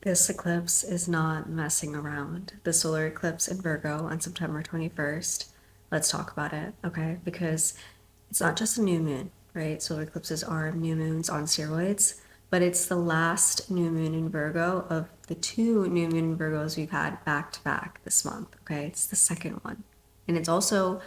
This eclipse is not messing around. The solar eclipse in Virgo on September 21st. Let's talk about it, okay? Because it's not just a new moon, right? Solar eclipses are new moons on steroids, but it's the last new moon in Virgo of the two new moon Virgos we've had back to back this month, okay? It's the second one. And it's also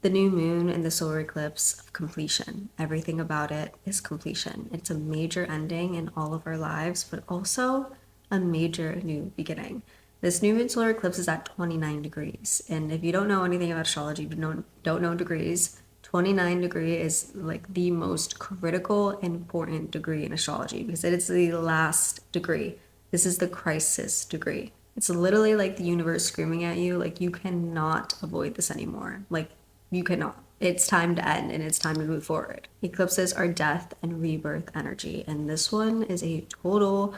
the new moon and the solar eclipse of completion. Everything about it is completion. It's a major ending in all of our lives, but also a major new beginning. This new moon solar eclipse is at 29 degrees. And if you don't know anything about astrology, you don't know degrees, 29 degree is like the most critical and important degree in astrology because it is the last degree. This is the crisis degree. It's literally like the universe screaming at you, like you cannot avoid this anymore. Like you cannot. It's time to end and it's time to move forward. Eclipses are death and rebirth energy, and this one is a total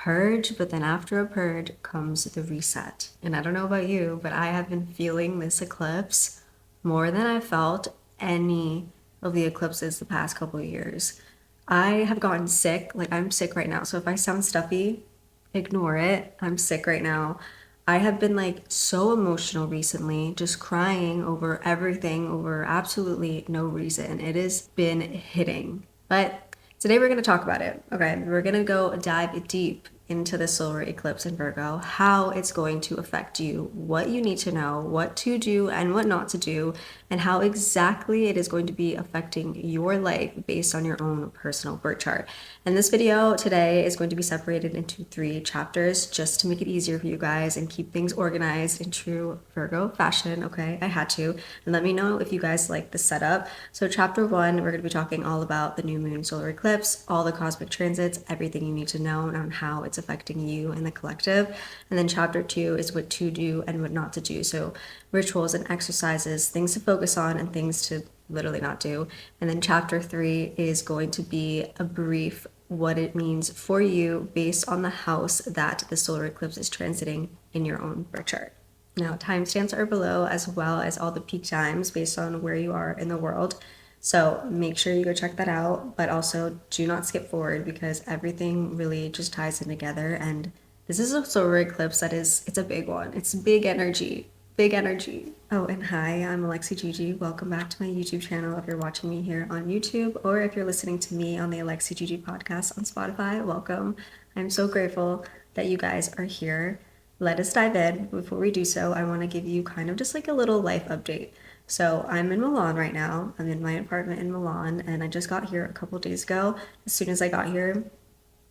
purge, but then after a purge comes the reset. And I don't know about you, but I have been feeling this eclipse more than I felt any of the eclipses the past couple of years. I have gotten sick, like I'm sick right now. So if I sound stuffy, ignore it. I'm sick right now. I have been like so emotional recently, just crying over everything, over absolutely no reason. It has been hitting. But today we're going to talk about it. Okay, we're going to go dive deep into the solar eclipse in Virgo, how it's going to affect you, what you need to know, what to do and what not to do, and how exactly it is going to be affecting your life based on your own personal birth chart. And this video today is going to be separated into 3 chapters just to make it easier for you guys and keep things organized in true Virgo fashion. Okay, I had to. And let me know if you guys like the setup. So chapter 1, we're going to be talking all about the new moon solar eclipse, all the cosmic transits, everything you need to know on how it's affecting you and the collective. And then chapter 2 is what to do and what not to do. So rituals and exercises, things to focus on and things to literally not do. And then chapter 3 is going to be a brief what it means for you based on the house that the solar eclipse is transiting in your own birth chart. Now, timestamps are below as well as all the peak times based on where you are in the world. So make sure you go check that out, but also do not skip forward because everything really just ties in together. And this is a solar eclipse it's a big one. It's big energy, big energy. Oh, and hi, I'm Alexie Gigi. Welcome back to my YouTube channel if you're watching me here on YouTube, or if you're listening to me on the Alexie Gigi podcast on Spotify, welcome. I'm so grateful that you guys are here. Let us dive in. Before we do so, I want to give you kind of just like a little life update. So I'm in Milan right now. I'm in my apartment in Milan, and I just got here a couple days ago. As soon as I got here,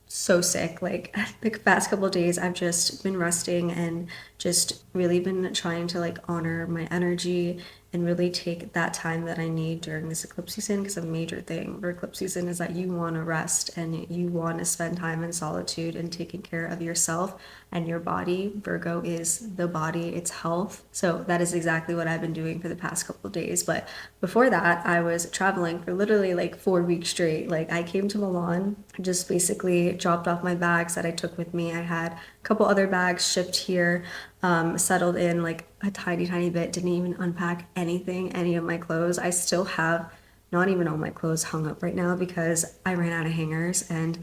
so sick. Like the past couple of days, I've just been resting and just really been trying to like honor my energy and really take that time that I need during this eclipse season, because a major thing for eclipse season is that you want to rest and you want to spend time in solitude and taking care of yourself and your body. Virgo is the body, it's health. So that is exactly what I've been doing for the past couple of days. But before that, I was traveling for literally like 4 weeks straight. Like I came to Milan, just basically dropped off my bags that I took with me. I had a couple other bags shipped here, settled in like a tiny bit, didn't even unpack anything, any of my clothes. I still have not even all my clothes hung up right now because I ran out of hangers. And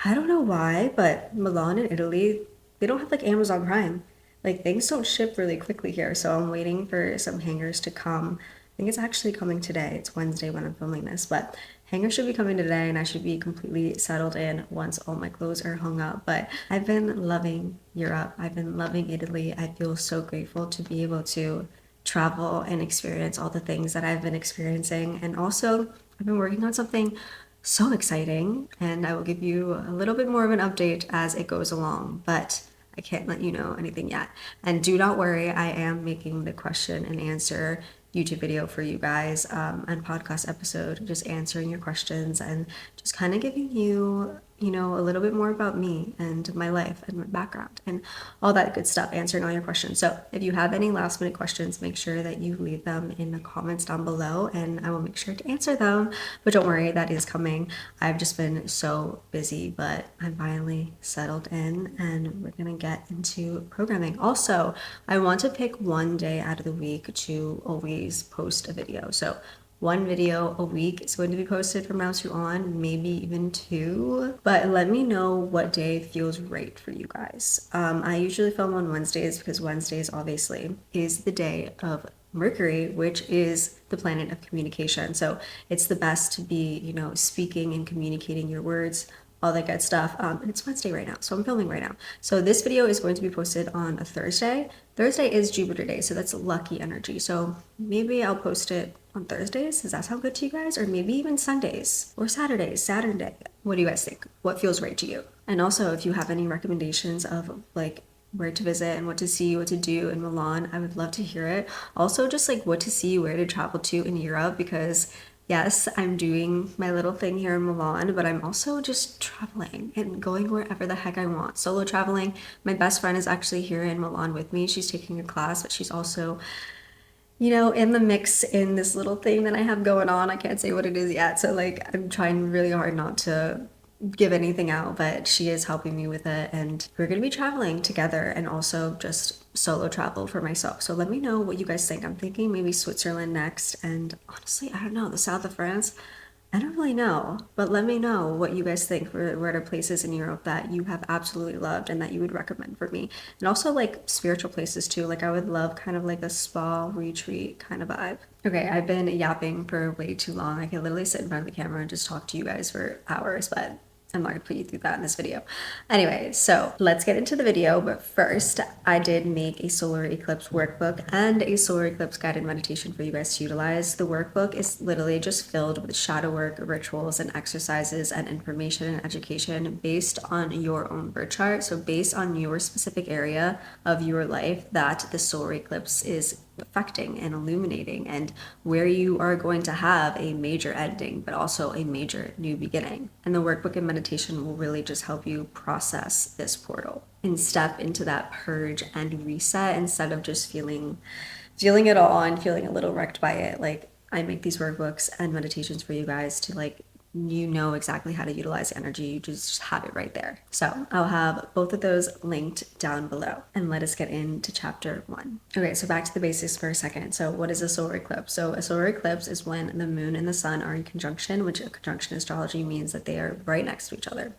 I don't know why, but Milan and Italy, they don't have like Amazon Prime. Like things don't ship really quickly here. So I'm waiting for some hangers to come. I think it's actually coming today. It's Wednesday when I'm filming this, but hangers should be coming today and I should be completely settled in once all my clothes are hung up. But I've been loving Europe. I've been loving Italy. I feel so grateful to be able to travel and experience all the things that I've been experiencing. And also, I've been working on something so exciting, and I will give you a little bit more of an update as it goes along, but I can't let you know anything yet. And do not worry, I am making the question and answer YouTube video for you guys, and podcast episode, just answering your questions and just kind of giving you, a little bit more about me and my life and my background and all that good stuff, answering all your questions. So if you have any last minute questions, make sure that you leave them in the comments down below and I will make sure to answer them. But don't worry, that is coming. I've just been so busy, but I'm finally settled in and we're gonna get into programming. Also, I want to pick one day out of the week to always post a video. So 1 video a week is going to be posted from now to on, maybe even 2. But let me know what day feels right for you guys. I usually film on Wednesdays because Wednesdays obviously is the day of Mercury, which is the planet of communication. So it's the best to be, speaking and communicating your words, all that good stuff. It's Wednesday right now, so I'm filming right now. So this video is going to be posted on a Thursday. Thursday is Jupiter Day, so that's lucky energy. So maybe I'll post it on Thursdays. Does that sound good to you guys? Or maybe even Sundays or Saturdays, Saturday. What do you guys think? What feels right to you? And also, if you have any recommendations of like where to visit and what to see, what to do in Milan, I would love to hear it. Also, just like what to see, where to travel to in Europe, because yes, I'm doing my little thing here in Milan, but I'm also just traveling and going wherever the heck I want. Solo traveling. My best friend is actually here in Milan with me. She's taking a class, but she's also, in the mix in this little thing that I have going on. I can't say what it is yet. So, like, I'm trying really hard not to give anything out, but she is helping me with it, and we're going to be traveling together and also just solo travel for myself. So let me know what you guys think. I'm thinking maybe Switzerland next, and honestly, I don't know, the south of France. I don't really know, but let me know what you guys think for what are places in Europe that you have absolutely loved and that you would recommend for me. And also like spiritual places too. Like I would love kind of like a spa retreat kind of vibe. Okay, I've been yapping for way too long. I could literally sit in front of the camera and just talk to you guys for hours, but I'm not gonna put you through that in this video. Anyway, so let's get into the video. But first, I did make a solar eclipse workbook and a solar eclipse guided meditation for you guys to utilize. The workbook is literally just filled with shadow work, rituals, and exercises and information and education based on your own birth chart. So based on your specific area of your life that the solar eclipse is affecting and illuminating, and where you are going to have a major ending but also a major new beginning. And the workbook and meditation will really just help you process this portal and step into that purge and reset instead of just feeling it all and feeling a little wrecked by it. Like, I make these workbooks and meditations for you guys to exactly how to utilize energy. You just have it right there. So I'll have both of those linked down below. And let us get into chapter 1. Okay, so back to the basics for a second. So what is a solar eclipse? So a solar eclipse is when the moon and the sun are in conjunction, which a conjunction astrology means that they are right next to each other.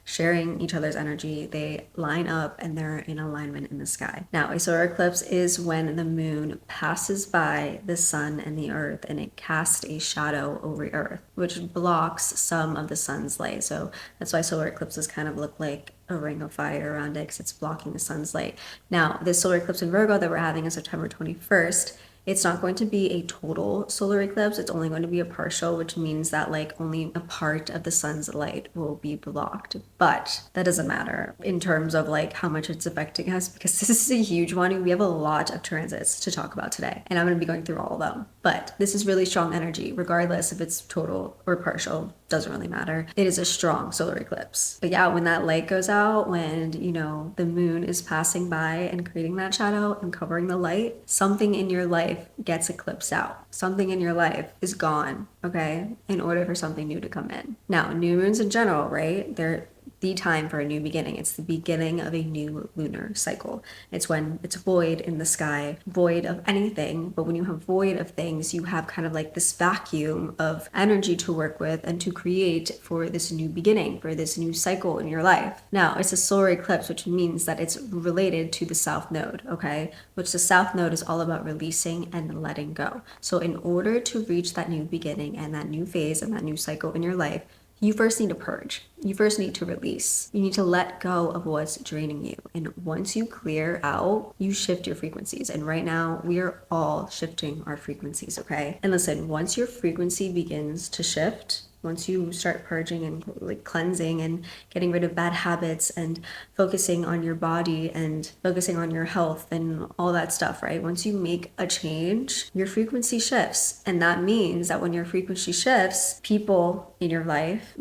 Sharing each other's energy. They line up and they're in alignment in the sky. Now, a solar eclipse is when the moon passes by the sun and the earth and it casts a shadow over earth, which blocks some of the sun's light. So that's why solar eclipses kind of look like a ring of fire around it, because it's blocking the sun's light. Now, this solar eclipse in Virgo that we're having on September 21st, it's not going to be a total solar eclipse. It's only going to be a partial, which means that like only a part of the sun's light will be blocked. But that doesn't matter in terms of like how much it's affecting us, because this is a huge one. We have a lot of transits to talk about today, and I'm going to be going through all of them. But this is really strong energy, regardless if it's total or partial. Doesn't really matter. It is a strong solar eclipse. But yeah, when that light goes out, when the moon is passing by and creating that shadow and covering the light, something in your life gets eclipsed out. Something in your life is gone, okay, in order for something new to come in. Now, new moons in general, right? They're the time for a new beginning. It's the beginning of a new lunar cycle. It's when it's void in the sky, void of anything. But when you have void of things, you have kind of like this vacuum of energy to work with and to create for this new beginning, for this new cycle in your life. Now, it's a solar eclipse, which means that it's related to the south node, okay? Which the south node is all about releasing and letting go. So in order to reach that new beginning and that new phase and that new cycle in your life, you first need to purge. You first need to release. You need to let go of what's draining you. And once you clear out, you shift your frequencies. And right now, we are all shifting our frequencies, okay? And listen, once your frequency begins to shift, once you start purging and like cleansing and getting rid of bad habits and focusing on your body and focusing on your health and all that stuff, right? Once you make a change, your frequency shifts. And that means that when your frequency shifts, people in your life,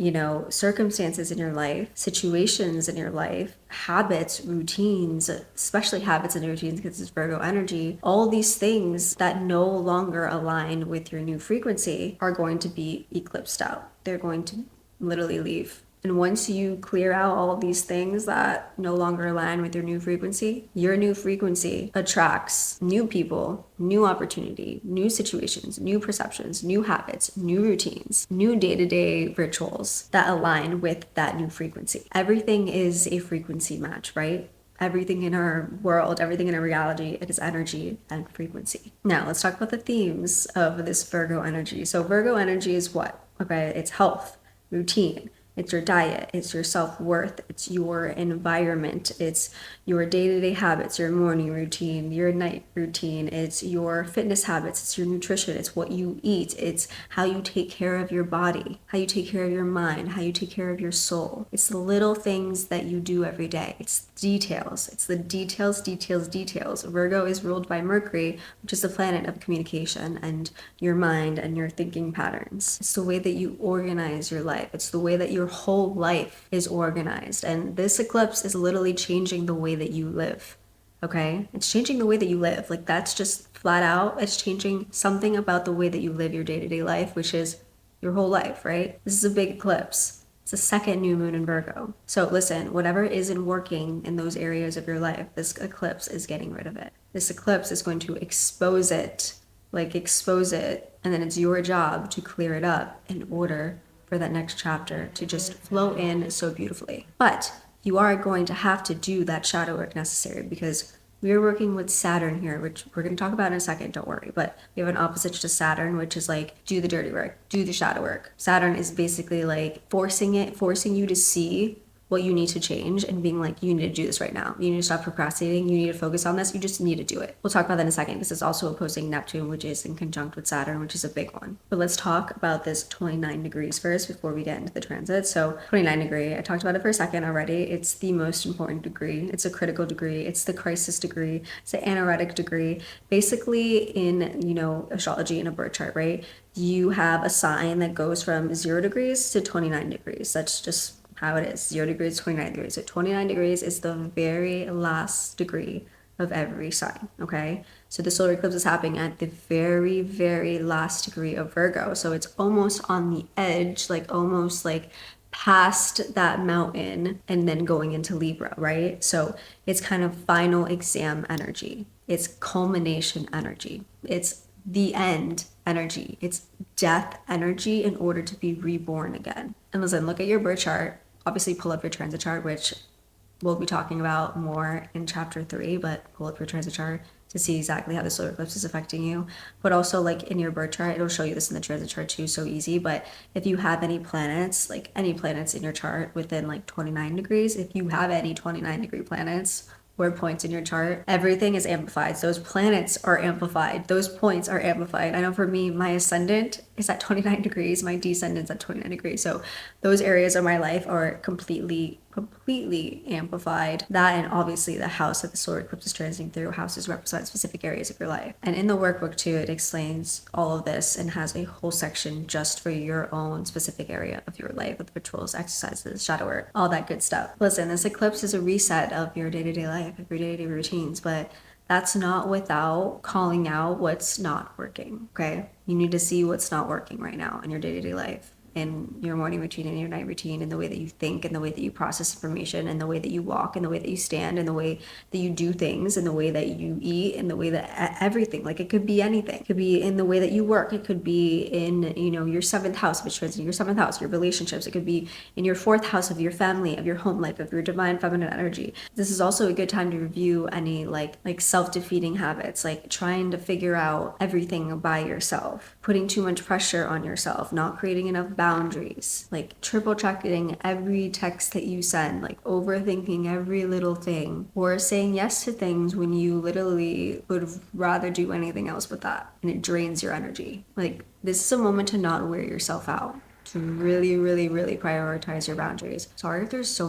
circumstances in your life, situations in your life, habits, routines, especially habits and routines because it's Virgo energy, all these things that no longer align with your new frequency are going to be eclipsed out. They're going to literally leave. And once you clear out all of these things that no longer align with your new frequency, your new frequency attracts new people, new opportunity, new situations, new perceptions, new habits, new routines, new day-to-day rituals that align with that new frequency. Everything is a frequency match, right? Everything in our world, everything in our reality, it is energy and frequency. Now, let's talk about the themes of this Virgo energy. So Virgo energy is what? Okay, it's health, routine, it's your diet, it's your self-worth, it's your environment, it's your day-to-day habits, your morning routine, your night routine, it's your fitness habits, it's your nutrition, it's what you eat, it's how you take care of your body, how you take care of your mind, how you take care of your soul. It's the little things that you do every day. It's details. It's the details, details, details. Virgo is ruled by Mercury, which is the planet of communication and your mind and your thinking patterns. It's the way that you organize your life. It's the way that your whole life is organized. And this eclipse is literally changing the way that you live. Okay? It's changing the way that you live. Like, that's just flat out. It's changing something about the way that you live your day-to-day life, which is your whole life, right? This is a big eclipse. It's a second new moon in Virgo. So listen, whatever isn't working in those areas of your life, this eclipse is getting rid of it. This eclipse is going to expose it, and then it's your job to clear it up in order for that next chapter to just flow in so beautifully. But you are going to have to do that shadow work necessary, because we are working with Saturn here, which we're going to talk about in a second, don't worry. But we have an opposite to Saturn, which is like, do the dirty work, do the shadow work. Saturn is basically like forcing you to see what you need to change and being like, you need to do this right now. You need to stop procrastinating. You need to focus on this. You just need to do it. We'll talk about that in a second. This is also opposing Neptune, which is in conjunct with Saturn, which is a big one. But let's talk about this 29 degrees first before we get into the transit. So 29 degree, I talked about it for a second already. It's the most important degree. It's a critical degree. It's the crisis degree. It's the anaretic degree. Basically in, astrology in a birth chart, right? You have a sign that goes from 0 degrees to 29 degrees. That's just how it is. 0 degrees, 29 degrees. So 29 degrees is the very last degree of every sign, okay? So the solar eclipse is happening at the very, very last degree of Virgo. So it's almost on the edge, like almost like past that mountain and then going into Libra, right? So it's kind of final exam energy. It's culmination energy. It's the end energy. It's death energy in order to be reborn again. And listen, look at your birth chart. Obviously pull up your transit chart, which we'll be talking about more in chapter 3, but pull up your transit chart to see exactly how the solar eclipse is affecting you. But also, like, in your birth chart, it'll show you this in the transit chart too, so easy. But if you have any planets, like any planets in your chart within like 29 degrees, if you have any 29 degree planets or points in your chart, everything is amplified. Those planets are amplified. Those points are amplified. I know for me, my ascendant is at 29 degrees. My descendant's at 29 degrees. So those areas of my life are completely amplified. That, and obviously the house that the solar eclipse is transiting through, houses represent specific areas of your life. And in the workbook too, it explains all of this and has a whole section just for your own specific area of your life with rituals, exercises, shadow work, all that good stuff. Listen, this eclipse is a reset of your day-to-day life, of your day-to-day routines, but that's not without calling out what's not working, okay? You need to see what's not working right now in your day-to-day life, in your morning routine and your night routine, and the way that you think and the way that you process information and the way that you walk and the way that you stand and the way that you do things and the way that you eat and the way that everything, like, it could be anything. It could be in the way that you work. It could be in, your 7th house, which is your 7th house, your relationships. It could be in your 4th house of your family, of your home life, of your divine feminine energy. This is also a good time to review any like self-defeating habits, like trying to figure out everything by yourself, putting too much pressure on yourself, not creating enough boundaries, like triple checking every text that you send, like overthinking every little thing, or saying yes to things when you literally would rather do anything else but that, and it drains your energy. Like, this is a moment to not wear yourself out, to really, really, really prioritize your boundaries. Sorry if there's so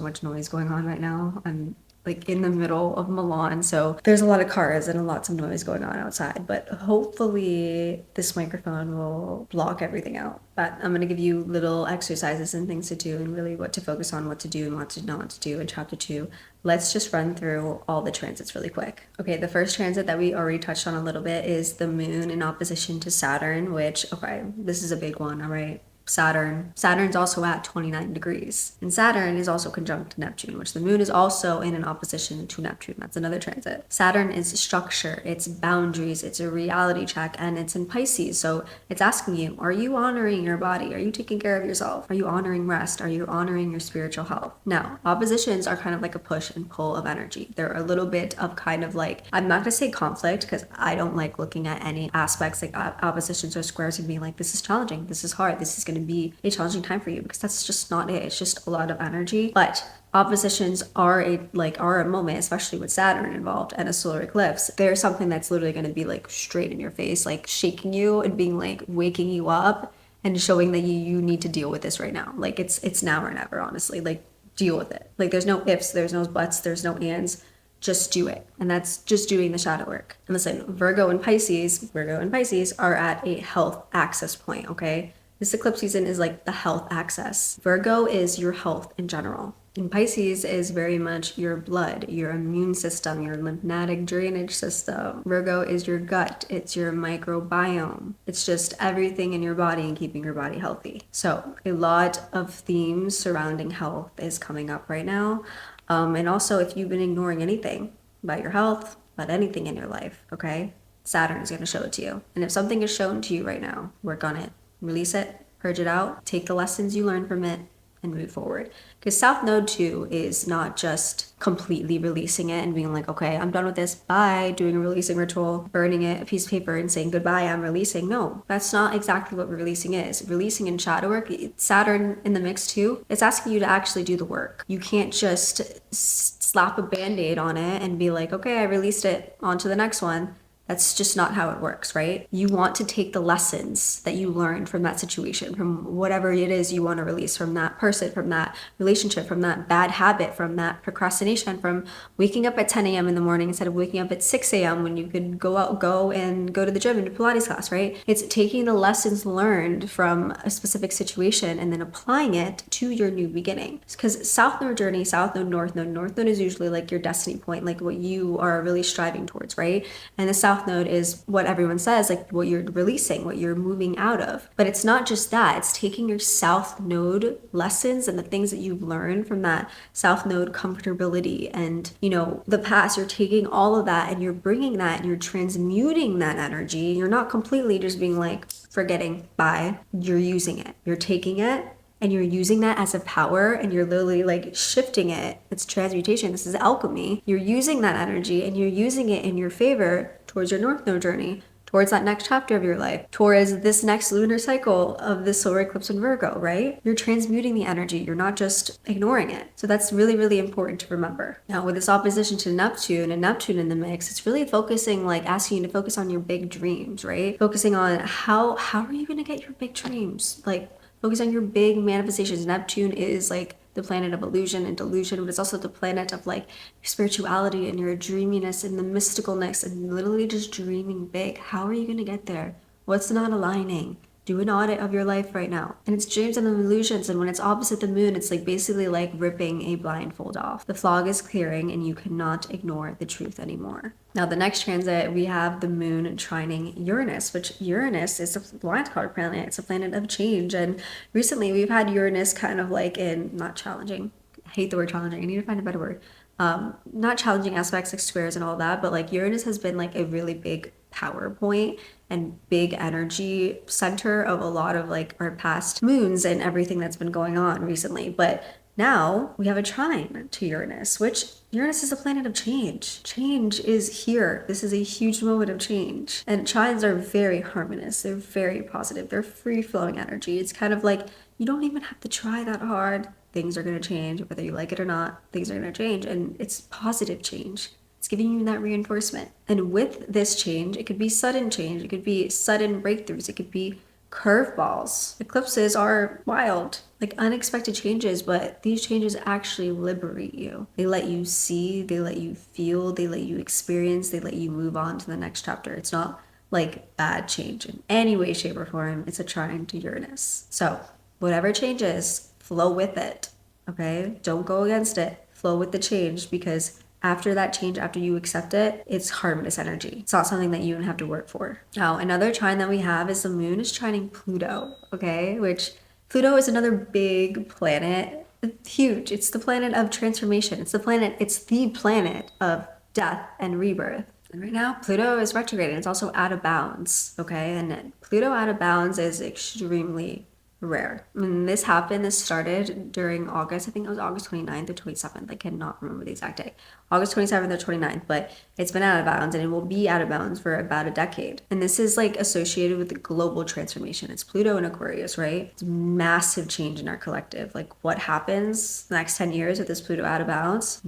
much noise going on right now. I'm like in the middle of Milan, so there's a lot of cars and lots of noise going on outside, but hopefully this microphone will block everything out. But I'm going to give you little exercises and things to do and really what to focus on, what to do and what to not do in chapter 2. Let's just run through all the transits really quick. Okay, the first transit that we already touched on a little bit is the moon in opposition to Saturn, which, okay, this is a big one, all right? Saturn's also at 29 degrees. And Saturn is also conjunct Neptune, which the moon is also in an opposition to Neptune. That's another transit. Saturn is structure, it's boundaries, it's a reality check, and it's in Pisces. So it's asking you, are you honoring your body? Are you taking care of yourself? Are you honoring rest? Are you honoring your spiritual health? Now, oppositions are kind of like a push and pull of energy. They're a little bit of kind of like, I'm not going to say conflict because I don't like looking at any aspects like oppositions or squares and being like, this is challenging, this is hard, this is going to be a challenging time for you, because that's just not it. It's just a lot of energy. But oppositions are a moment, especially with Saturn involved and a solar eclipse. There's something that's literally going to be like straight in your face, like shaking you and being like waking you up and showing that you need to deal with this right now. Like it's now or never, honestly. Like, deal with it. Like, there's no ifs, there's no buts, there's no ands. Just do it. And that's just doing the shadow work. And listen, Virgo and Pisces are at a health access point, okay? This eclipse season is like the health access. Virgo is your health in general. And Pisces is very much your blood, your immune system, your lymphatic drainage system. Virgo is your gut. It's your microbiome. It's just everything in your body and keeping your body healthy. So a lot of themes surrounding health is coming up right now. And also, if you've been ignoring anything about your health, about anything in your life, okay, Saturn is going to show it to you. And if something is shown to you right now, work on it. Release it, purge it out, take the lessons you learned from it, and move forward. Because South Node 2 is not just completely releasing it and being like, okay, I'm done with this, bye, doing a releasing ritual, burning it, a piece of paper, and saying goodbye, I'm releasing. No, that's not exactly what releasing is. Releasing in shadow work, Saturn in the mix too, it's asking you to actually do the work. You can't just slap a band-aid on it and be like, okay, I released it, on to the next one. That's just not how it works, right? You want to take the lessons that you learned from that situation, from whatever it is you want to release, from that person, from that relationship, from that bad habit, from that procrastination, from waking up at 10 a.m. in the morning instead of waking up at 6 a.m. when you could go to the gym and do Pilates class, right? It's taking the lessons learned from a specific situation and then applying it to your new beginning. Because South Node journey, South Node, North Node is usually like your destiny point, like what you are really striving towards, right? And the South Node is what everyone says, like what you're releasing, what you're moving out of. But it's not just that. It's taking your South Node lessons and the things that you've learned from that South Node comfortability and, the past. You're taking all of that and you're bringing that and you're transmuting that energy. You're not completely just being like forgetting, bye. You're using it. You're taking it and you're using that as a power and you're literally like shifting it. It's transmutation. This is alchemy. You're using that energy and you're using it in your favor towards your North Node journey, towards that next chapter of your life, towards this next lunar cycle of this solar eclipse in Virgo, right? You're transmuting the energy. You're not just ignoring it. So that's really, really important to remember. Now, with this opposition to Neptune and Neptune in the mix, it's really focusing, like asking you to focus on your big dreams, right? Focusing on how are you going to get your big dreams? Like, focus on your big manifestations. Neptune is like the planet of illusion and delusion, but it's also the planet of like spirituality and your dreaminess and the mysticalness and literally just dreaming big. How are you going to get there? What's not aligning? Do an audit of your life right now. And it's dreams and illusions. And when it's opposite the moon, it's like basically like ripping a blindfold off. The fog is clearing and you cannot ignore the truth anymore. Now, the next transit, we have the moon trining Uranus, which Uranus is a wild card planet. It's a planet of change. And recently we've had Uranus kind of like in, not challenging. I hate the word challenging. I need to find a better word. Not challenging aspects like squares and all that, but like Uranus has been like a really big power point and big energy center of a lot of like our past moons and everything that's been going on recently. But now we have a trine to Uranus, which Uranus is a planet of change. Change is here. This is a huge moment of change. And trines are very harmonious. They're very positive. They're free-flowing energy. It's kind of like you don't even have to try that hard. Things are going to change. Whether you like it or not, things are going to change. And it's positive change. It's giving you that reinforcement. And with this change, it could be sudden change. It could be sudden breakthroughs. It could be curveballs. Eclipses are wild, like unexpected changes, but these changes actually liberate you. They let you see, they let you feel, they let you experience, they let you move on to the next chapter. It's not like bad change in any way, shape, or form. It's a trine to Uranus. So whatever changes, flow with it, okay? Don't go against it. Flow with the change, because after that change, after you accept it, it's harmonious energy. It's not something that you even have to work for. Now, another trine that we have is the moon is trining Pluto, okay? Which Pluto is another big planet, huge. It's the planet of transformation. It's the planet of death and rebirth. And right now, Pluto is retrograde and it's also out of bounds, okay? And Pluto out of bounds is extremely rare. This happened, this started during August. I think it was August 29th or 27th. I cannot remember the exact date. August 27th or 29th, but it's been out of bounds and it will be out of bounds for about a decade. And this is like associated with the global transformation. It's Pluto in Aquarius, right? It's massive change in our collective. Like what happens the next 10 years with this Pluto out of bounds?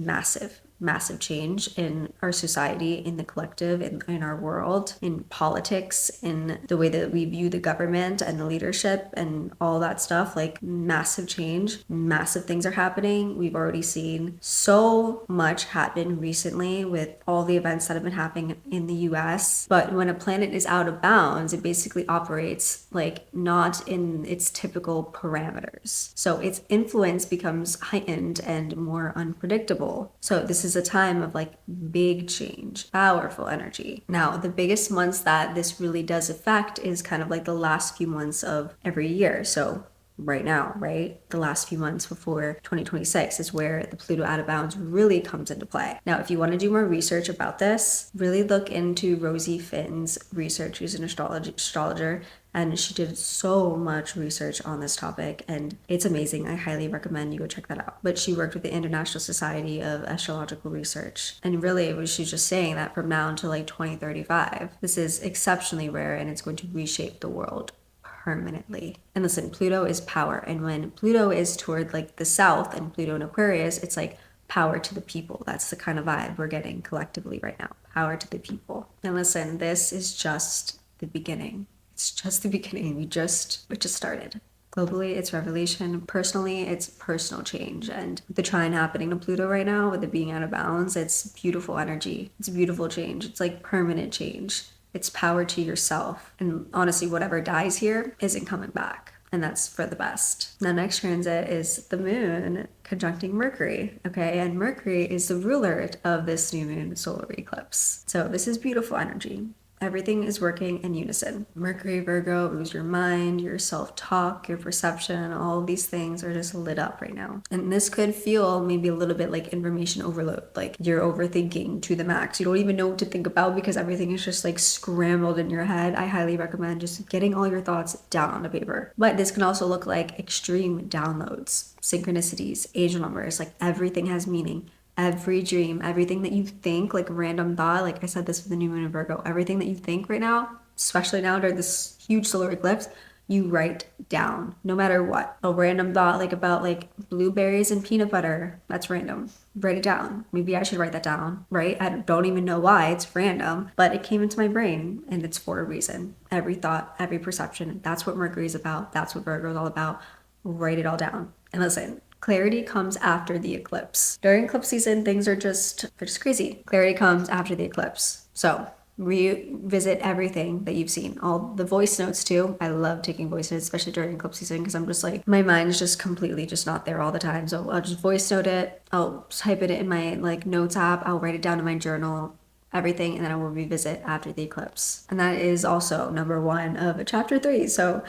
Massive change in our society, in the collective, in our world, in politics, in the way that we view the government and the leadership and all that stuff. Like massive change, massive things are happening. We've already seen so much happen recently with all the events that have been happening in the US. But when a planet is out of bounds, it basically operates like not in its typical parameters. So its influence becomes heightened and more unpredictable. So this is a time of like big change, powerful energy. Now, the biggest months that this really does affect is kind of like the last few months of every year. So right now, right? The last few months before 2026 is where the Pluto out of bounds really comes into play. Now, if you want to do more research about this, really look into Rosie Finn's research. She's an astrologer, and she did so much research on this topic and it's amazing. I highly recommend you go check that out. But she worked with the International Society of Astrological Research, and really she's just saying that from now until like 2035, this is exceptionally rare and it's going to reshape the world permanently. And listen, Pluto is power, and when Pluto is toward like the south and Pluto in Aquarius, it's like power to the people. That's the kind of vibe we're getting collectively right now. Power to the people. And listen, this is just the beginning. It's just the beginning. We just started. Globally, it's revelation. Personally, it's personal change. And the trine happening to Pluto right now, with it being out of bounds, it's beautiful energy. It's beautiful change. It's like permanent change. It's power to yourself. And honestly, whatever dies here isn't coming back. And that's for the best. Now, next transit is the moon conjuncting Mercury, okay? And Mercury is the ruler of this new moon solar eclipse. So this is beautiful energy. Everything is working in unison. Mercury, Virgo, it was your mind, your self-talk, your perception, all of these things are just lit up right now. And this could feel maybe a little bit like information overload, like you're overthinking to the max. You don't even know what to think about because everything is just like scrambled in your head. I highly recommend just getting all your thoughts down on the paper. But this can also look like extreme downloads, synchronicities, angel numbers, like everything has meaning. Every dream, everything that you think, like random thought, like I said this for the new moon in Virgo, everything that you think right now, especially now during this huge solar eclipse, you write down, no matter what. A random thought like about like blueberries and peanut butter, that's random. Write it down. Maybe I should write that down, right? I don't even know why, it's random, but it came into my brain and it's for a reason. Every thought, every perception, that's what Mercury is about. That's what Virgo is all about. Write it all down. And listen, clarity comes after the eclipse. During eclipse season, things are just crazy. Clarity comes after the eclipse. So revisit everything that you've seen. All the voice notes too. I love taking voice notes, especially during eclipse season, because I'm just like, my mind is just completely just not there all the time. So I'll just voice note it. I'll type it in my like notes app. I'll write it down in my journal, everything, and then I will revisit after the eclipse. And that is also number 1 of chapter 3. So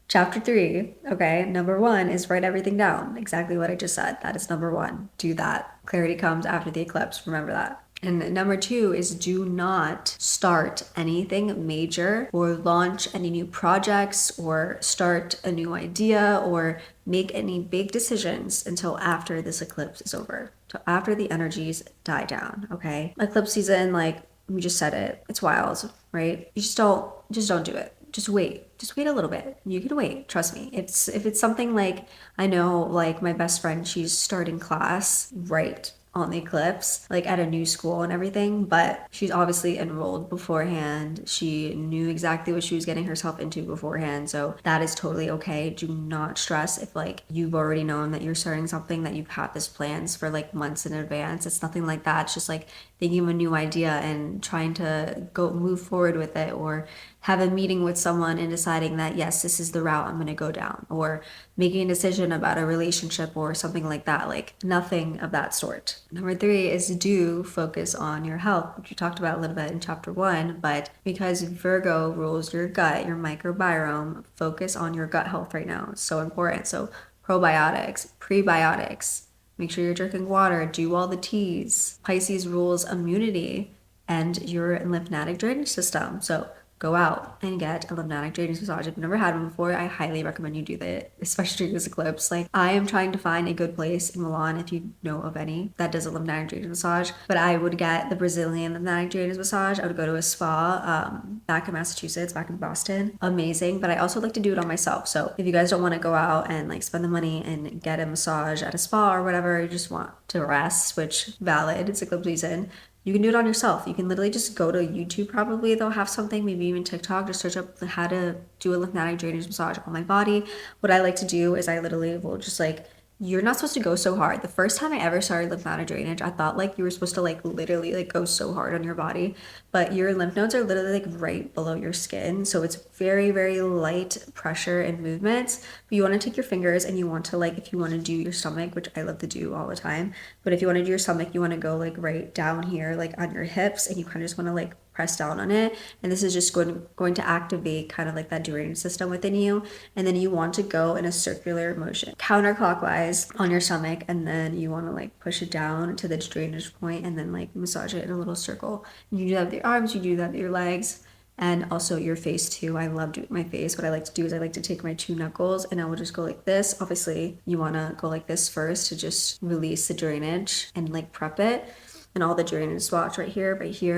Chapter 3, okay, number 1 is write everything down. Exactly what I just said. That is number 1. Do that. Clarity comes after the eclipse. Remember that. And number 2 is do not start anything major or launch any new projects or start a new idea or make any big decisions until after this eclipse is over. So after the energies die down, okay? Eclipse season, like we just said it, it's wild, right? You just don't do it. Just wait a little bit. You can wait, trust me. If it's something like, I know like my best friend, she's starting class right on the eclipse, like at a new school and everything, but she's obviously enrolled beforehand. She knew exactly what she was getting herself into beforehand, so that is totally okay. Do not stress if like you've already known that you're starting something, that you've had this plans for like months in advance. It's nothing like that. It's just like thinking of a new idea and trying to go move forward with it, or have a meeting with someone and deciding that, yes, this is the route I'm going to go down, or making a decision about a relationship or something like that. Like nothing of that sort. Number 3 is do focus on your health, which we talked about a little bit in chapter 1, but because Virgo rules your gut, your microbiome, focus on your gut health right now. It's so important. So probiotics, prebiotics, make sure you're drinking water, do all the teas. Pisces rules immunity and your lymphatic drainage system. So go out and get a lymphatic drainage massage. If you've never had one before, I highly recommend you do that, especially during this eclipse. Like, I am trying to find a good place in Milan, if you know of any, that does a lymphatic drainage massage. But I would get the Brazilian lymphatic drainage massage. I would go to a spa back in Massachusetts, back in Boston. Amazing. But I also like to do it on myself. So if you guys don't want to go out and like spend the money and get a massage at a spa or whatever, you just want to rest, which valid, it's eclipse season, you can do it on yourself. You can literally just go to YouTube, probably they'll have something, maybe even TikTok, just search up how to do a lymphatic drainage massage on my body. What I like to do is I literally will just like, you're not supposed to go so hard. The first time I ever started lymphatic drainage, I thought like you were supposed to like literally like go so hard on your body, but your lymph nodes are literally like right below your skin. So it's very, very light pressure and movements. But you want to take your fingers and you want to like, if you want to do your stomach, which I love to do all the time, but if you want to do your stomach, you want to go like right down here, like on your hips, and you kind of just want to like press down on it, and this is just going to activate kind of like that drainage system within you. And then you want to go in a circular motion counterclockwise on your stomach, and then you want to like push it down to the drainage point and then like massage it in a little circle. And you do that with your arms, you do that with your legs, and also your face too. I love doing my face. What I like to do is I like to take my 2 knuckles and I will just go like this. Obviously you want to go like this first to just release the drainage and like prep it, and all the drainage spots right here,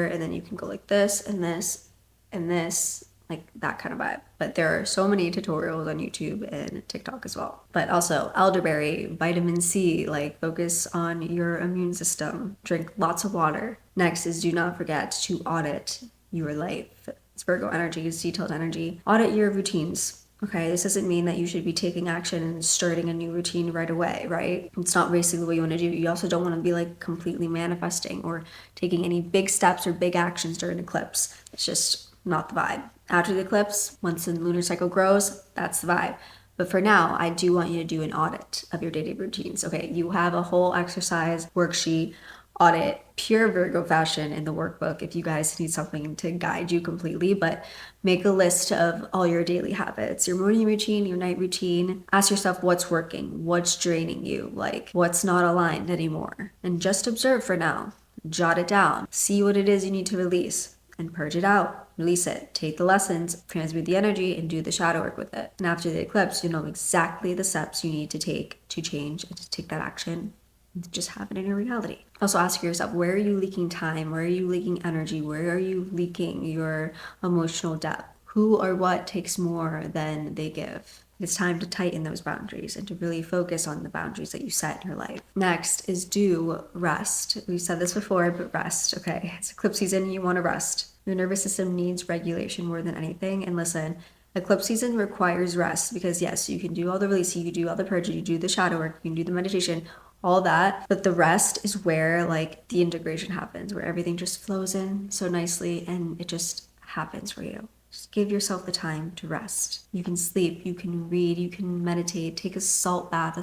and then you can go like this and this and this, like that kind of vibe. But there are so many tutorials on YouTube and TikTok as well. But also elderberry, vitamin C, like focus on your immune system, drink lots of water. Next is do not forget to audit your life. It's Virgo energy, it's detailed energy. Audit your routines. Okay, this doesn't mean that you should be taking action and starting a new routine right away, right? It's not basically what you want to do. You also don't want to be like completely manifesting or taking any big steps or big actions during an eclipse. It's just not the vibe. After the eclipse, once the lunar cycle grows, that's the vibe. But for now, I do want you to do an audit of your daily routines. Okay, you have a whole exercise worksheet audit, pure Virgo fashion in the workbook if you guys need something to guide you completely. But make a list of all your daily habits, your morning routine, your night routine. Ask yourself what's working, what's draining you, like what's not aligned anymore, and just observe for now. Jot it down, see what it is you need to release, and purge it out. Release it, take the lessons, transmute the energy, and do the shadow work with it. And after the eclipse, you know exactly the steps you need to take to change and to take that action and to just have it in your reality. Also ask yourself, where are you leaking time? Where are you leaking energy? Where are you leaking your emotional depth? Who or what takes more than they give? It's time to tighten those boundaries and to really focus on the boundaries that you set in your life. Next is do rest. We've said this before, but rest, okay? It's eclipse season, you want to rest. Your nervous system needs regulation more than anything. And listen, eclipse season requires rest because yes, you can do all the releasing, you can do all the purging, you do the shadow work, you can do the meditation, all that, but the rest is where like the integration happens, where everything just flows in so nicely and it just happens for you. Just give yourself the time to rest. You can sleep, you can read, you can meditate, take a salt bath,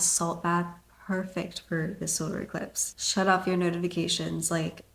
perfect for the solar eclipse. Shut off your notifications, like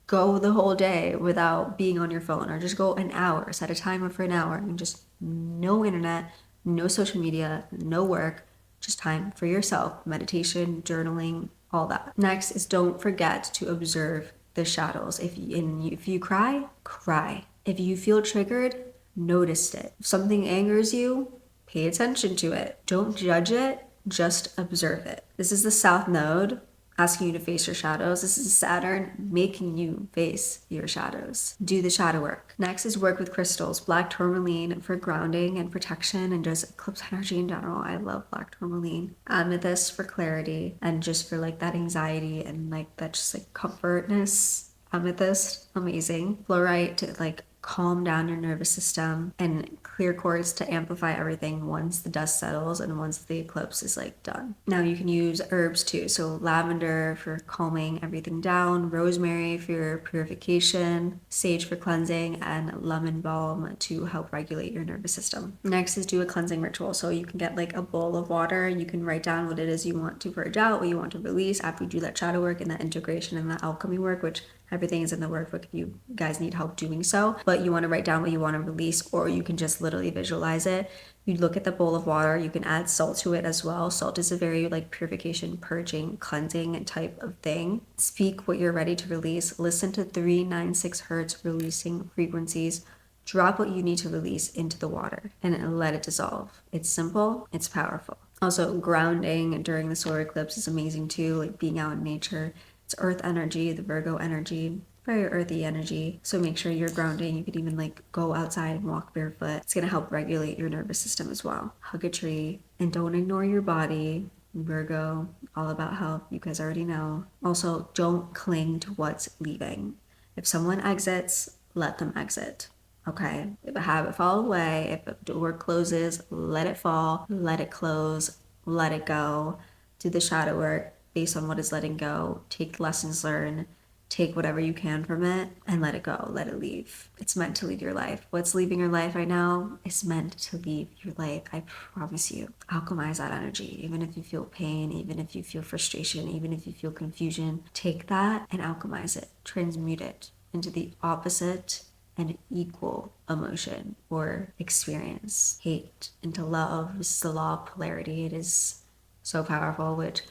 go the whole day without being on your phone, or just go an hour, set a timer for an hour and just no internet, no social media, no work, just time for yourself, meditation, journaling, all that. Next is don't forget to observe the shadows. If you cry, cry. If you feel triggered, notice it. If something angers you, pay attention to it. Don't judge it, just observe it. This is the South Node asking you to face your shadows. This is Saturn making you face your shadows. Do the shadow work. Next is work with crystals. Black tourmaline for grounding and protection and just eclipse energy in general. I love black tourmaline. Amethyst for clarity and just for like that anxiety and like that just like comfortness. Amethyst, amazing. Fluorite to like calm down your nervous system and clear chords to amplify everything once the dust settles and once the eclipse is like done. Now you can use herbs too. So lavender for calming everything down, rosemary for your purification, sage for cleansing, and lemon balm to help regulate your nervous system. Next is do a cleansing ritual. So you can get like a bowl of water. You can write down what it is you want to purge out, what you want to release after you do that shadow work and that integration and that alchemy work, which everything is in the workbook if you guys need help doing so. But you want to write down what you want to release, or you can just literally visualize it. You look at the bowl of water, you can add salt to it as well. Salt is a very like purification, purging, cleansing type of thing. Speak what you're ready to release. Listen to 396 hertz releasing frequencies. Drop what you need to release into the water and let it dissolve. It's simple, it's powerful. Also, grounding during the solar eclipse is amazing too, like being out in nature. It's earth energy, the Virgo energy, very earthy energy. So make sure you're grounding. You could even like go outside and walk barefoot. It's going to help regulate your nervous system as well. Hug a tree and don't ignore your body. Virgo, all about health. You guys already know. Also, don't cling to what's leaving. If someone exits, let them exit. Okay, if a habit fall away, if a door closes, let it fall, let it close, let it go. Do the shadow work based on what is letting go. Take lessons learned, take whatever you can from it and let it go, let it leave. It's meant to leave your life. What's leaving your life right now is meant to leave your life. I promise you. Alchemize that energy. Even if you feel pain, even if you feel frustration, even if you feel confusion, take that and alchemize it. Transmute it into the opposite and equal emotion or experience. Hate into love. This is the law of polarity. It is so powerful, which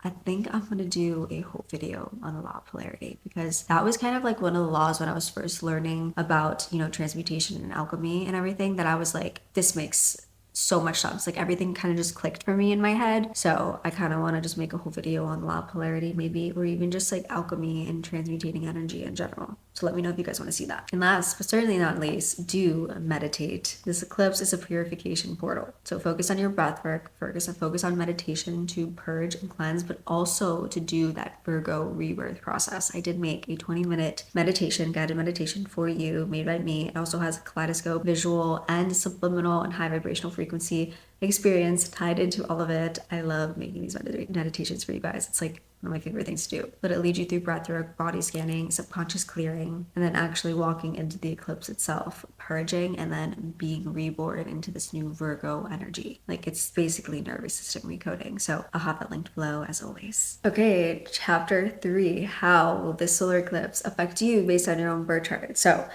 I think I'm going to do a whole video on the law of polarity, because that was kind of like one of the laws when I was first learning about, transmutation and alchemy and everything, that I was like, this makes so much sense. Like everything kind of just clicked for me in my head. So I kind of want to just make a whole video on law of polarity maybe, or even just like alchemy and transmutating energy in general. So let me know if you guys want to see that. And last, but certainly not least, do meditate. This eclipse is a purification portal. So focus on your breath work, focus on meditation to purge and cleanse, but also to do that Virgo rebirth process. I did make a 20-minute meditation, guided meditation for you, made by me. It also has a kaleidoscope, visual, and subliminal and high vibrational frequency experience tied into all of it. I love making these meditations for you guys. It's like one of my favorite things to do. But it leads you through breathwork, body scanning, subconscious clearing, and then actually walking into the eclipse itself, purging, and then being reborn into this new Virgo energy. Like it's basically nervous system recoding. So I'll have that linked below as always. Okay, chapter 3. How will this solar eclipse affect you based on your own birth chart? So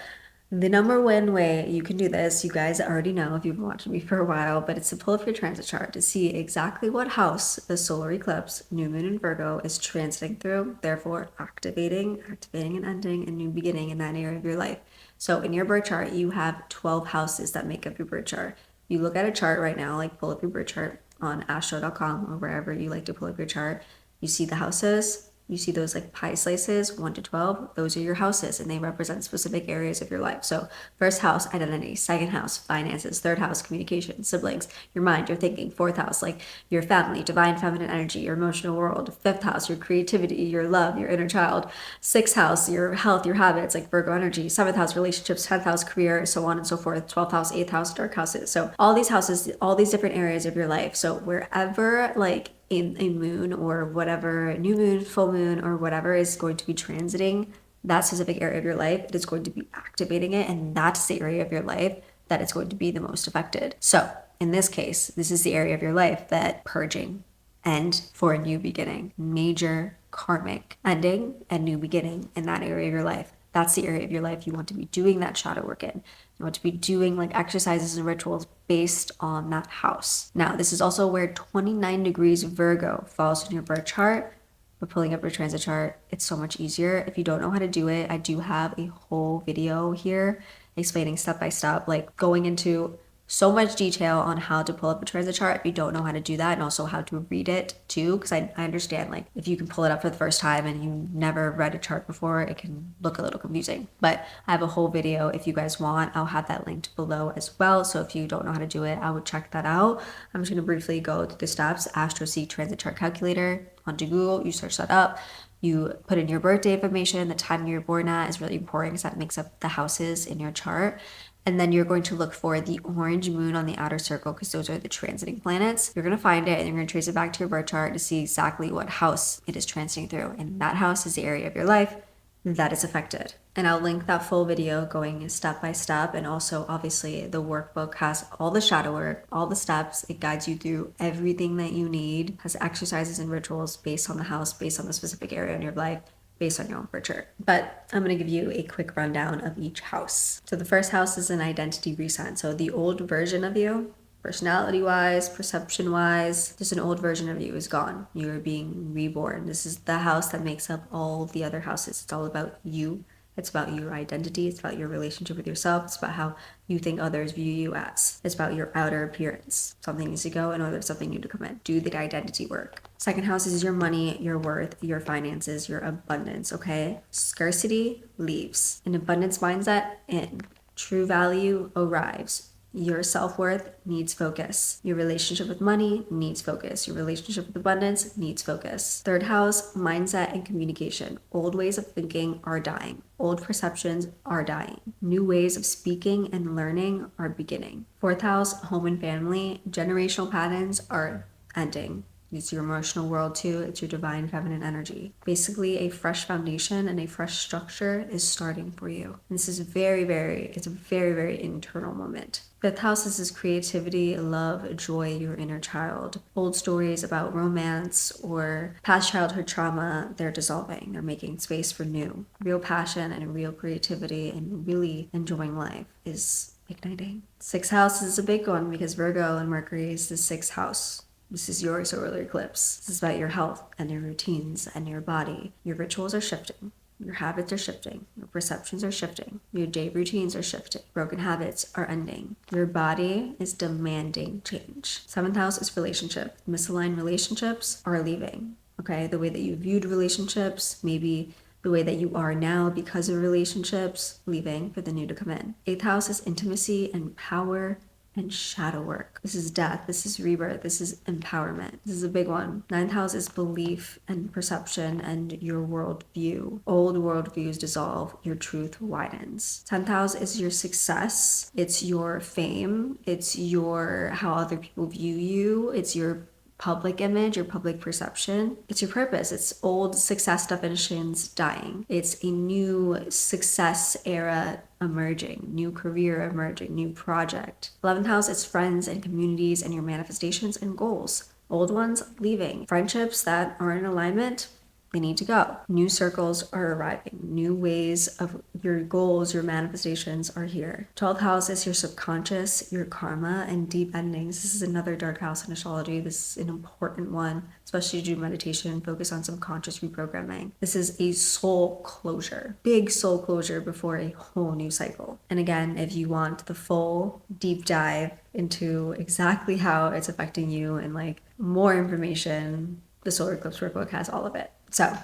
the number one way you can do this, you guys already know if you've been watching me for a while, but it's to pull up your transit chart to see exactly what house the solar eclipse, new moon in Virgo, is transiting through, therefore activating and ending a new beginning in that area of your life. So in your birth chart, you have 12 houses that make up your birth chart. You look at a chart right now, like pull up your birth chart on astro.com or wherever you like to pull up your chart. You see the houses. You see those like pie slices, 1 to 12, those are your houses and they represent specific areas of your life. So first house, identity, second house, finances, third house, communication, siblings, your mind, your thinking, fourth house, like your family, divine feminine energy, your emotional world, fifth house, your creativity, your love, your inner child, sixth house, your health, your habits, like Virgo energy, seventh house, relationships, 10th house, career, so on and so forth, 12th house, 8th house, dark houses. So all these houses, all these different areas of your life. So wherever like in a moon or whatever, new moon, full moon, or whatever is going to be transiting that specific area of your life, it is going to be activating it, and that's the area of your life that is going to be the most affected. So in this case, this is the area of your life that purging and for a new beginning, major karmic ending and new beginning in that area of your life. That's the area of your life you want to be doing that shadow work in. You want to be doing like exercises and rituals based on that house. Now, this is also where 29 degrees Virgo falls in your birth chart. But pulling up your transit chart, it's so much easier. If you don't know how to do it, I do have a whole video here explaining step by step, like going into so much detail on how to pull up a transit chart if you don't know how to do that, and also how to read it too, because I understand like if you can pull it up for the first time and you never read a chart before, it can look a little confusing. But I have a whole video if you guys want. I'll have that linked below as well, so if you don't know how to do it, I would check that out. I'm just going to briefly go through the steps. AstroSeek transit chart calculator onto Google, you search that up. You put in your birthday information, the time you're born at is really important because that makes up the houses in your chart. And then you're going to look for the orange moon on the outer circle because those are the transiting planets. You're going to find it and you're going to trace it back to your birth chart to see exactly what house it is transiting through. And that house is the area of your life that is affected. And I'll link that full video going step by step. And also, obviously, the workbook has all the shadow work, all the steps. It guides you through everything that you need, has exercises and rituals based on the house, based on the specific area in your life, based on your own birth chart. But I'm going to give you a quick rundown of each house. So the first house is an identity reset. So the old version of you, personality wise, perception wise, just an old version of you is gone. You are being reborn. This is the house that makes up all the other houses. It's all about you. It's about your identity. It's about your relationship with yourself. It's about how you think others view you as. It's about your outer appearance. Something needs to go in order for something new to come in. Do the identity work. Second house is your money, your worth, your finances, your abundance, okay? Scarcity leaves. An abundance mindset in. True value arrives. Your self-worth needs focus. Your relationship with money needs focus. Your relationship with abundance needs focus. Third house, mindset and communication. Old ways of thinking are dying. Old perceptions are dying. New ways of speaking and learning are beginning. Fourth house, home and family. Generational patterns are ending. It's your emotional world too. It's your divine feminine energy. Basically, a fresh foundation and a fresh structure is starting for you. And this is it's a very, very internal moment. Fifth house is creativity, love, joy, your inner child. Old stories about romance or past childhood trauma, they're dissolving. They're making space for new. Real passion and real creativity and really enjoying life is igniting. Sixth house is a big one because Virgo and Mercury is the sixth house. This is your solar eclipse. This is about your health and your routines and your body. Your rituals are shifting. Your habits are shifting. Your perceptions are shifting. Your day routines are shifting. Broken habits are ending. Your body is demanding change. Seventh house is relationship. Misaligned relationships are leaving. Okay, the way that you viewed relationships, maybe the way that you are now because of relationships, leaving for the new to come in. Eighth house is intimacy and power and shadow work. This is death. This is rebirth. This is empowerment. This is a big one. Ninth house is belief and perception and your worldview. Old worldviews dissolve. Your truth widens. 10th house is your success. It's your fame. It's your how other people view you. It's your public image, your public perception. It's your purpose. It's old success definitions dying. It's a new success era emerging, new career emerging, new project. 11th house is friends and communities and your manifestations and goals. Old ones leaving. Friendships that are in alignment, they need to go. New circles are arriving. New ways of your goals, your manifestations are here. 12th house is your subconscious, your karma, and deep endings. This is another dark house in astrology. This is an important one, especially to do meditation, focus on subconscious reprogramming. This is a soul closure, big soul closure before a whole new cycle. And again, if you want the full deep dive into exactly how it's affecting you and like more information, the Solar Eclipse Workbook has all of it. So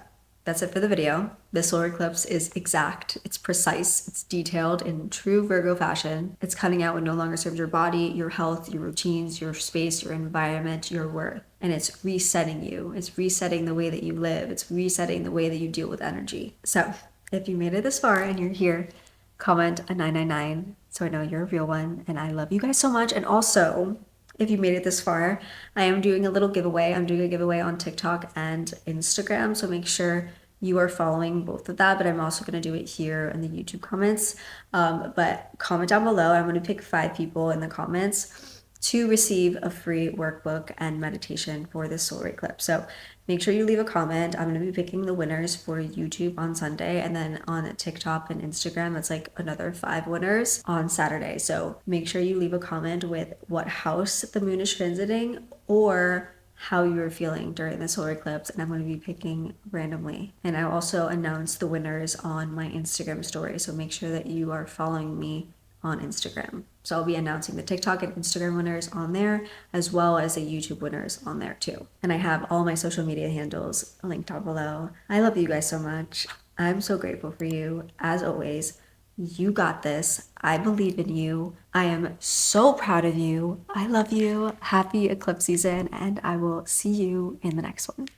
that's it for the video. The solar eclipse is exact, it's precise, it's detailed in true Virgo fashion. It's cutting out what no longer serves your body, your health, your routines, your space, your environment, your worth. And it's resetting you. It's resetting the way that you live. It's resetting the way that you deal with energy. So if you made it this far and you're here, comment a 999 so I know you're a real one. And I love you guys so much. And also, if you made it this far, I am doing a little giveaway. I'm doing a giveaway on TikTok and Instagram, so make sure you are following both of that, but I'm also going to do it here in the YouTube comments. But comment down below. I'm going to pick 5 people in the comments to receive a free workbook and meditation for this solar eclipse. So make sure you leave a comment. I'm going to be picking the winners for YouTube on Sunday, and then on TikTok and Instagram, that's like another 5 winners on Saturday. So make sure you leave a comment with what house the moon is transiting or how you were feeling during the solar eclipse, and I'm going to be picking randomly. And I also announce the winners on my Instagram story, so make sure that you are following me on Instagram. So I'll be announcing the TikTok and Instagram winners on there, as well as the YouTube winners on there too. And I have all my social media handles linked down below. I love you guys so much. I'm so grateful for you. As always, you got this. I believe in you. I am so proud of you. I love you. Happy eclipse season, and I will see you in the next one.